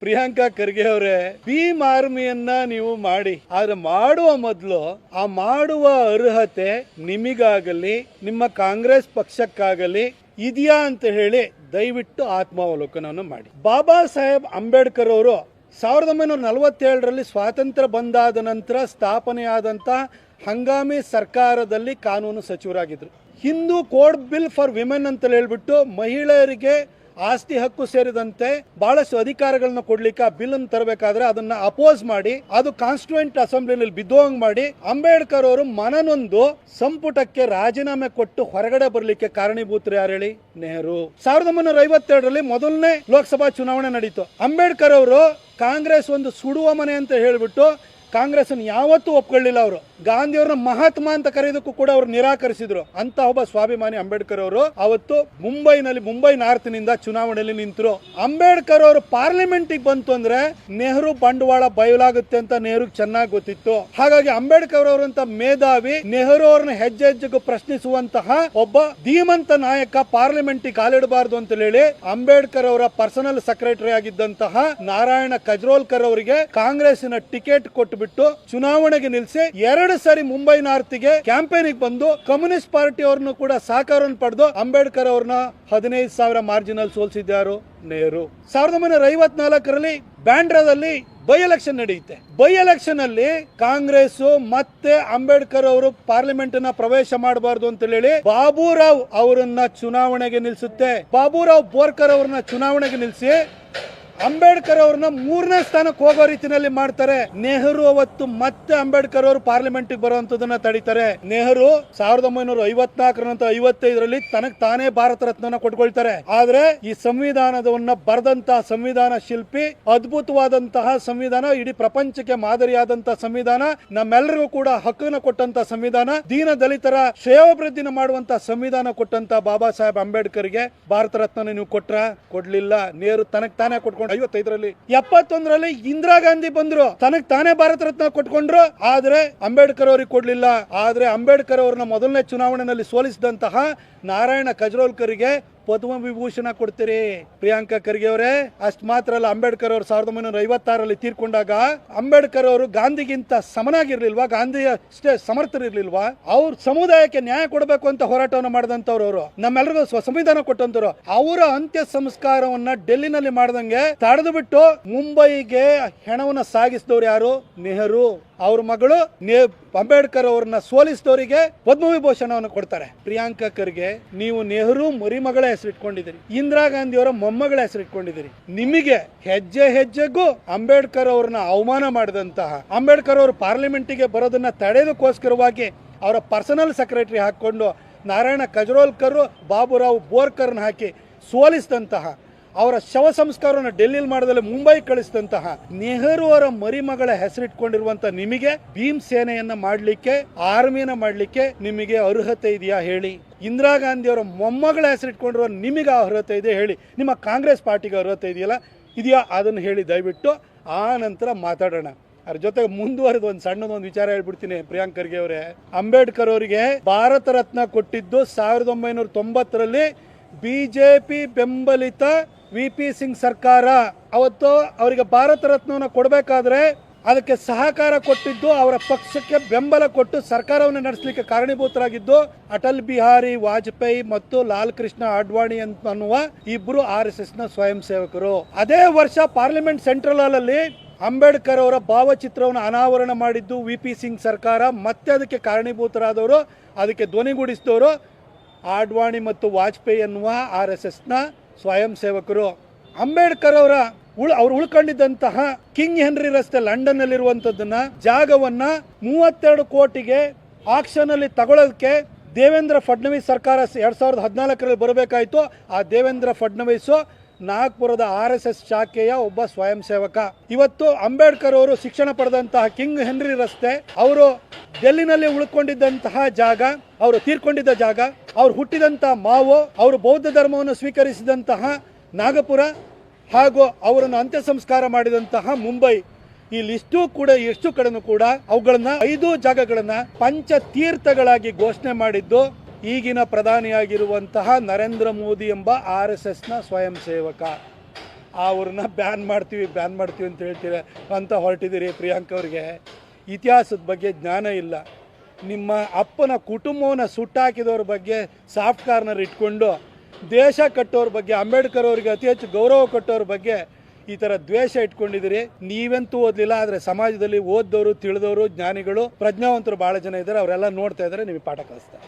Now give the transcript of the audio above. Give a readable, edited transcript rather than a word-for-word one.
ಪ್ರಿಯಾಂಕಾ ಖರ್ಗೆ ಅವರೇ, ಭೀಮ್ ಆರ್ಮಿಯನ್ನ ನೀವು ಮಾಡಿ, ಆದ್ರೆ ಮಾಡುವ ಮೊದಲು ಆ ಮಾಡುವ ಅರ್ಹತೆ ನಿಮಗಾಗಲಿ ನಿಮ್ಮ ಕಾಂಗ್ರೆಸ್ ಪಕ್ಷಕ್ಕಾಗಲಿ ಇದೆಯಾ ಅಂತ ಹೇಳಿ ದಯವಿಟ್ಟು ಆತ್ಮಾವಲೋಕನವನ್ನು ಮಾಡಿ. ಬಾಬಾ ಸಾಹೇಬ್ ಅಂಬೇಡ್ಕರ್ ಅವರು 1947ರಲ್ಲಿ ಸ್ವಾತಂತ್ರ್ಯ ಬಂದಾದ ನಂತರ ಸ್ಥಾಪನೆಯಾದಂಥ ಹಂಗಾಮಿ ಸರ್ಕಾರದಲ್ಲಿ ಕಾನೂನು ಸಚಿವರಾಗಿದ್ರು. Hindu code bill for women ಅಂತ ಹೇಳ್ಬಿಟ್ಟು ಮಹಿಳೆಯರಿಗೆ ಆಸ್ತಿ ಹಕ್ಕು ಸೇರಿದಂತೆ ಬಹಳಷ್ಟು ಅಧಿಕಾರಗಳನ್ನ ಕೊಡ್ಲಿಕ್ಕೆ ಆ ಬಿಲ್ ಅನ್ನು ತರಬೇಕಾದ್ರೆ ಅದನ್ನ ಅಪೋಸ್ ಮಾಡಿ ಅದು ಕಾನ್ಸ್ಟಿಟ್ಯೂಯೆಂಟ್ ಅಸೆಂಬ್ಲಿನಲ್ಲಿ ಬಿದ್ದೋಂಗ್ ಮಾಡಿ ಅಂಬೇಡ್ಕರ್ ಅವರು ಮನನೊಂದು ಸಂಪುಟಕ್ಕೆ ರಾಜೀನಾಮೆ ಕೊಟ್ಟು ಹೊರಗಡೆ ಬರ್ಲಿಕ್ಕೆ ಕಾರಣೀಭೂತರು ಯಾರು ಹೇಳಿ? ನೆಹರು. 1952ರಲ್ಲಿ ಮೊದಲನೇ ಲೋಕಸಭಾ ಚುನಾವಣೆ ನಡೀತು. ಅಂಬೇಡ್ಕರ್ ಅವರು ಕಾಂಗ್ರೆಸ್ ಒಂದು ಸುಡುವ ಮನೆ ಅಂತ ಹೇಳ್ಬಿಟ್ಟು ಕಾಂಗ್ರೆಸ್ ಯಾವತ್ತೂ ಒಪ್ಕೊಳ್ಳಿಲ್ಲ. ಅವರು ಗಾಂಧಿಯವ್ರನ್ನ ಮಹಾತ್ಮ ಅಂತ ಕರೆಯೋದಕ್ಕೂ ಕೂಡ ಅವರು ನಿರಾಕರಿಸಿದ್ರು. ಅಂತ ಒಬ್ಬ ಸ್ವಾಭಿಮಾನಿ ಅಂಬೇಡ್ಕರ್ ಅವರು ಅವತ್ತು ಮುಂಬೈ ನಾರ್ತ್ ನಿಂದ ಚುನಾವಣೆಯಲ್ಲಿ ನಿಂತರು. ಅಂಬೇಡ್ಕರ್ ಅವರು ಪಾರ್ಲಿಮೆಂಟಿಗೆ ಬಂತು ಅಂದ್ರೆ ನೆಹರು ಬಂಡವಾಳ ಬಯಲಾಗುತ್ತೆ ಅಂತ ನೆಹರು ಚೆನ್ನಾಗಿ ಗೊತ್ತಿತ್ತು. ಹಾಗಾಗಿ ಅಂಬೇಡ್ಕರ್ ಅವರಂತ ಮೇಧಾವಿ ನೆಹರು ಅವ್ರನ್ನ ಹೆಜ್ಜೆ ಹೆಜ್ಜೆಗೂ ಪ್ರಶ್ನಿಸುವಂತಹ ಒಬ್ಬ ಧೀಮಂತ ನಾಯಕ ಪಾರ್ಲಿಮೆಂಟಿಗೆ ಕಾಲಿಡಬಾರದು ಅಂತ ಹೇಳಿ ಅಂಬೇಡ್ಕರ್ ಅವರ ಪರ್ಸನಲ್ ಸೆಕ್ರೆಟರಿ ಆಗಿದ್ದಂತಹ ನಾರಾಯಣ ಕಜ್ರೋಲ್ಕರ್ ಅವರಿಗೆ ಕಾಂಗ್ರೆಸ್ಸಿನ ಟಿಕೆಟ್ ಕೊಟ್ಟುಬಿಟ್ಟು ಚುನಾವಣೆಗೆ ನಿಲ್ಲಿಸಿ 2 ಸರಿ ಮುಂಬೈ ನಾರ್ತ್ಗೆ ಕ್ಯಾಂಪೇನಿಗೆ ಬಂದು ಕಮ್ಯುನಿಸ್ಟ್ ಪಾರ್ಟಿ ಅವ್ರನ್ನು ಕೂಡ ಸಹಕಾರವನ್ನು ಪಡೆದು ಅಂಬೇಡ್ಕರ್ ಅವ್ರನ್ನ 15,000 ಮಾರ್ಜಿನಲ್ಲಿ ಸೋಲಿಸಿದ್ಯಾರು? ನೆಹರು. 1954ರಲ್ಲಿ ಬ್ಯಾಂಡ್ರಾದಲ್ಲಿ ಬೈ ಎಲೆಕ್ಷನ್ ನಡೆಯುತ್ತೆ. ಬೈ ಎಲೆಕ್ಷನ್ ಅಲ್ಲಿ ಕಾಂಗ್ರೆಸ್ ಮತ್ತೆ ಅಂಬೇಡ್ಕರ್ ಅವರು ಪಾರ್ಲಿಮೆಂಟ್ ನ ಪ್ರವೇಶ ಮಾಡಬಾರದು ಅಂತ ಹೇಳಿ ಬಾಬುರಾವ್ ಅವರನ್ನ ಚುನಾವಣೆಗೆ ನಿಲ್ಲಿಸುತ್ತೆ. ಬಾಬುರಾವ್ ಬೋರ್ಕರ್ ಅವರನ್ನ ಚುನಾವಣೆಗೆ ನಿಲ್ಲಿಸಿ ಅಂಬೇಡ್ಕರ್ ಅವ್ರನ್ನ 3ನೇ ಸ್ಥಾನಕ್ಕೆ ಹೋಗೋ ರೀತಿಯಲ್ಲಿ ಮಾಡ್ತಾರೆ. ನೆಹರು ಅವತ್ತು ಮತ್ತೆ ಅಂಬೇಡ್ಕರ್ ಅವರು ಪಾರ್ಲಿಮೆಂಟ್ ಬರುವಂತದನ್ನ ತಡೀತಾರೆ. ನೆಹರು 1954 ನಂತರ 55ರಲ್ಲಿ ತನಗೆ ತಾನೇ ಭಾರತ ರತ್ನ ಕೊಟ್ಕೊಳ್ತಾರೆ. ಆದ್ರೆ ಈ ಸಂವಿಧಾನವನ್ನ ಬರೆದಂತಹ ಸಂವಿಧಾನ ಶಿಲ್ಪಿ, ಅದ್ಭುತವಾದಂತಹ ಸಂವಿಧಾನ, ಇಡೀ ಪ್ರಪಂಚಕ್ಕೆ ಮಾದರಿಯಾದಂತಹ ಸಂವಿಧಾನ, ನಮ್ಮೆಲ್ಲರಿಗೂ ಕೂಡ ಹಕ್ಕನ್ನು ಕೊಟ್ಟಂತ ಸಂವಿಧಾನ, ದೀನ ದಲಿತರ ಶ್ರೇಯೋಭಿವೃದ್ಧಿನ ಮಾಡುವಂತಹ ಸಂವಿಧಾನ ಕೊಟ್ಟಂತ ಬಾಬಾ ಸಾಹೇಬ್ ಅಂಬೇಡ್ಕರ್ಗೆ ಭಾರತ ರತ್ನ ನೀವು ಕೊಡ್ಲಿಲ್ಲ. ನೆಹರು ತನಗೆ ತಾನೇ ಕೊಟ್ಕೊಂಡು 55ರಲ್ಲಿ 71ರಲ್ಲಿ ಇಂದಿರಾ ಗಾಂಧಿ ಬಂದ್ರು, ತನಗ್ ತಾನೇ ಭಾರತ ರತ್ನ ಕೊಟ್ಕೊಂಡ್ರು. ಆದ್ರೆ ಅಂಬೇಡ್ಕರ್ ಅವ್ರಿಗೆ ಕೊಡ್ಲಿಲ್ಲ. ಆದ್ರೆ ಅಂಬೇಡ್ಕರ್ ಅವ್ರನ್ನ ಮೊದಲನೇ ಚುನಾವಣೆಯಲ್ಲಿ ಸೋಲಿಸಿದಂತಹ ನಾರಾಯಣ ಕಜ್ರೋಲ್ಕರ್ಗೆ ಪದ್ಮ ವಿಭೂಷಣ ಕೊಡ್ತೀರಿ. ಪ್ರಿಯಾಂಕಾ ಖರ್ಗೆ ಅವರೇ, ಅಷ್ಟ್ ಮಾತ್ರ ಅಲ್ಲ, ಅಂಬೇಡ್ಕರ್ ಅವರು 1956ರಲ್ಲಿ ತೀರ್ಕೊಂಡಾಗ ಅಂಬೇಡ್ಕರ್ ಅವರು ಗಾಂಧಿಗಿಂತ ಸಮನಾಗಿರ್ಲಿಲ್ವಾ? ಗಾಂಧಿ ಅಷ್ಟೇ ಸಮರ್ಥರಿರ್ಲಿಲ್ವಾ? ಅವ್ರ ಸಮುದಾಯಕ್ಕೆ ನ್ಯಾಯ ಕೊಡಬೇಕು ಅಂತ ಹೋರಾಟವನ್ನು ಮಾಡಿದಂತವ್ರು ಅವರು, ನಮ್ಮೆಲ್ಲರಿಗೂ ಸಂವಿಧಾನ ಕೊಟ್ಟಂತವ್ರು. ಅವರ ಅಂತ್ಯ ಸಂಸ್ಕಾರವನ್ನ ಡೆಲ್ಲಿನಲ್ಲಿ ಮಾಡ್ದಂಗೆ ತಡೆದು ಬಿಟ್ಟು ಮುಂಬೈಗೆ ಹೆಣವನ್ನ ಸಾಗಿಸಿದವ್ರು ಯಾರು? ನೆಹರು. ಅವ್ರ ಮಗಳು ಅಂಬೇಡ್ಕರ್ ಅವ್ರನ್ನ ಸೋಲಿಸಿದವರಿಗೆ ಪದ್ಮವಿಭೂಷಣವನ್ನು ಕೊಡ್ತಾರೆ. ಪ್ರಿಯಾಂಕಾ ಖರ್ಗೆ, ನೀವು ನೆಹರು ಮರಿಮಗಳ ಹೆಸರಿಟ್ಕೊಂಡಿದ್ದೀರಿ, ಇಂದಿರಾ ಗಾಂಧಿ ಅವರ ಮೊಮ್ಮಗಳ ಹೆಸರಿಟ್ಕೊಂಡಿದ್ದೀರಿ. ನಿಮಗೆ ಹೆಜ್ಜೆ ಹೆಜ್ಜೆಗೂ ಅಂಬೇಡ್ಕರ್ ಅವ್ರನ್ನ ಅವಮಾನ ಮಾಡಿದಂತಹ, ಅಂಬೇಡ್ಕರ್ ಅವರು ಪಾರ್ಲಿಮೆಂಟಿಗೆ ಬರೋದನ್ನ ತಡೆಯೋದಕ್ಕೋಸ್ಕರವಾಗಿ ಅವರ ಪರ್ಸನಲ್ ಸೆಕ್ರೆಟರಿ ಹಾಕೊಂಡು ನಾರಾಯಣ ಕಜ್ರೋಲ್ಕರ್, ಬಾಬುರಾವ್ ಬೋರ್ಕರ್ನ ಹಾಕಿ ಸೋಲಿಸಿದಂತಹ, ಅವರ ಶವ ಸಂಸ್ಕಾರವನ್ನು ಡೆಲ್ಲಿಲಿ ಮಾಡದಲ್ಲಿ ಮುಂಬೈ ಕಳಿಸಿದಂತಹ ನೆಹರು ಅವರ ಮರಿಮಗಳ ಹೆಸರಿಟ್ಕೊಂಡಿರುವಂತ ನಿಮಗೆ ಭೀಮ್ ಸೇನೆಯನ್ನ ಮಾಡ್ಲಿಕ್ಕೆ, ಆರ್ಮಿಯನ್ನ ಮಾಡ್ಲಿಕ್ಕೆ ನಿಮಗೆ ಅರ್ಹತೆ ಇದೆಯಾ ಹೇಳಿ? ಇಂದಿರಾ ಗಾಂಧಿ ಅವರ ಮೊಮ್ಮಗಳ ಹೆಸರಿಟ್ಕೊಂಡಿರುವ ನಿಮಗೆ ಅರ್ಹತೆ ಇದೆ ಹೇಳಿ? ನಿಮ್ಮ ಕಾಂಗ್ರೆಸ್ ಪಾರ್ಟಿಗೆ ಅರ್ಹತೆ ಇದೆಯಾ? ಅದನ್ನು ಹೇಳಿ ದಯವಿಟ್ಟು. ಆ ನಂತರ ಮಾತಾಡೋಣ. ಅದ್ರ ಜೊತೆಗೆ ಮುಂದುವರೆದು ಒಂದು ಸಣ್ಣದೊಂದು ವಿಚಾರ ಹೇಳ್ಬಿಡ್ತೀನಿ. ಪ್ರಿಯಾಂಕಾ ಖರ್ಗೆ ಅವರೇ, ಅಂಬೇಡ್ಕರ್ ಅವರಿಗೆ ಭಾರತ ರತ್ನ ಕೊಟ್ಟಿದ್ದು 1990ರಲ್ಲಿ ಬಿಜೆಪಿ ಬೆಂಬಲಿತ VP ಸಿಂಗ್ ಸರ್ಕಾರ. ಅವತ್ತು ಅವರಿಗೆ ಭಾರತ ರತ್ನವನ್ನು ಕೊಡಬೇಕಾದ್ರೆ ಅದಕ್ಕೆ ಸಹಕಾರ ಕೊಟ್ಟಿದ್ದು, ಅವರ ಪಕ್ಷಕ್ಕೆ ಬೆಂಬಲ ಕೊಟ್ಟು ಸರ್ಕಾರವನ್ನು ನಡೆಸಲಿಕ್ಕೆ ಕಾರಣೀಭೂತರಾಗಿದ್ದು ಅಟಲ್ ಬಿಹಾರಿ ವಾಜಪೇಯಿ ಮತ್ತು ಲಾಲ್ ಕೃಷ್ಣ ಅಡ್ವಾಣಿ ಅನ್ನುವ ಇಬ್ರು RSS ನ ಸ್ವಯಂ ಸೇವಕರು. ಅದೇ ವರ್ಷ ಪಾರ್ಲಿಮೆಂಟ್ ಸೆಂಟ್ರಲ್ ಹಾಲ್ ಅಲ್ಲಿ ಅಂಬೇಡ್ಕರ್ ಅವರ ಭಾವಚಿತ್ರವನ್ನು ಅನಾವರಣ ಮಾಡಿದ್ದು VP ಸಿಂಗ್ ಸರ್ಕಾರ. ಮತ್ತೆ ಅದಕ್ಕೆ ಕಾರಣೀಭೂತರಾದವರು, ಅದಕ್ಕೆ ಧ್ವನಿಗೂಡಿಸಿದವರು ಅಡ್ವಾಣಿ ಮತ್ತು ವಾಜಪೇಯಿ ಅನ್ನುವ RSS ನ ಸ್ವಯಂ ಸೇವಕರು. ಅಂಬೇಡ್ಕರ್ ಅವ್ರು ಉಳ್ಕೊಂಡಿದ್ದಂತಹ ಕಿಂಗ್ ಹೆನ್ರಿ ರಸ್ತೆ ಲಂಡನ್ ನಲ್ಲಿರುವಂತದ್ದನ್ನ ಜಾಗವನ್ನ 32 ಕೋಟಿಗೆ ಆಕ್ಷನ್ ಅಲ್ಲಿ ತಗೊಳ್ಳೋದಕ್ಕೆ ದೇವೇಂದ್ರ ಫಡ್ನವೀಸ್ ಸರ್ಕಾರ 2014ರಲ್ಲಿ ಬರಬೇಕಾಯ್ತು. ಆ ದೇವೇಂದ್ರ ಫಡ್ನವೀಸ್ ನಾಗ್ಪುರದ RSS ಶಾಖೆಯ ಒಬ್ಬ ಸ್ವಯಂ ಸೇವಕ. ಇವತ್ತು ಅಂಬೇಡ್ಕರ್ ಅವರು ಶಿಕ್ಷಣ ಪಡೆದಂತಹ ಕಿಂಗ್ ಹೆನ್ರಿ ರಸ್ತೆ, ಅವರು ಡೆಲ್ಲಿನಲ್ಲಿ ಉಳ್ಕೊಂಡಿದ್ದಂತಹ ಜಾಗ, ಅವರು ತೀರ್ಕೊಂಡಿದ್ದ ಜಾಗ, ಅವರು ಹುಟ್ಟಿದಂತಹ ಮಾವು, ಅವರು ಬೌದ್ಧ ಧರ್ಮವನ್ನು ಸ್ವೀಕರಿಸಿದಂತಹ ನಾಗಪುರ, ಹಾಗೂ ಅವರನ್ನು ಅಂತ್ಯ ಸಂಸ್ಕಾರ ಮಾಡಿದಂತಹ ಮುಂಬೈ, ಈ ಲಿಸ್ಟು ಕೂಡ ಎಷ್ಟು ಕಡೆನೂ ಕೂಡ ಅವುಗಳನ್ನ 5 ಜಾಗಗಳನ್ನ ಪಂಚತೀರ್ಥಗಳಾಗಿ ಘೋಷಣೆ ಮಾಡಿದ್ದು ಈಗಿನ ಪ್ರಧಾನಿಯಾಗಿರುವಂತಹ ನರೇಂದ್ರ ಮೋದಿ ಎಂಬ RSS ನ ಸ್ವಯಂ ಸೇವಕ. ಅವ್ರನ್ನ ಬ್ಯಾನ್ ಮಾಡ್ತೀವಿ ಅಂತ ಹೇಳ್ತೀರ ಅಂತ ಹೊರಟಿದ್ದೀರಿ. ಪ್ರಿಯಾಂಕ್ ಅವ್ರಿಗೆ ಇತಿಹಾಸದ ಬಗ್ಗೆ ಜ್ಞಾನ ಇಲ್ಲ. ನಿಮ್ಮ ಅಪ್ಪನ ಕುಟುಂಬವನ್ನು ಸುಟ್ಟಾಕಿದವ್ರ ಬಗ್ಗೆ ಸಾಫ್ಟ್ ಕಾರ್ನರ್ ಇಟ್ಕೊಂಡು ದೇಶ ಕಟ್ಟೋರ ಬಗ್ಗೆ, ಅಂಬೇಡ್ಕರ್ ಅವರಿಗೆ ಅತಿ ಹೆಚ್ಚು ಗೌರವ ಕೊಟ್ಟವ್ರ ಬಗ್ಗೆ ಈ ಥರ ದ್ವೇಷ ಇಟ್ಕೊಂಡಿದ್ದೀರಿ. ನೀವಂತೂ ಓದಲಿಲ್ಲ, ಆದರೆ ಸಮಾಜದಲ್ಲಿ ಓದ್ದವರು, ತಿಳಿದವರು, ಜ್ಞಾನಿಗಳು, ಪ್ರಜ್ಞಾವಂತರು ಭಾಳ ಜನ ಇದ್ದಾರೆ. ಅವರೆಲ್ಲ ನೋಡ್ತಾ ಇದ್ದಾರೆ, ನಿಮಗೆ ಪಾಠ ಕಲಿಸ್ತಾರೆ.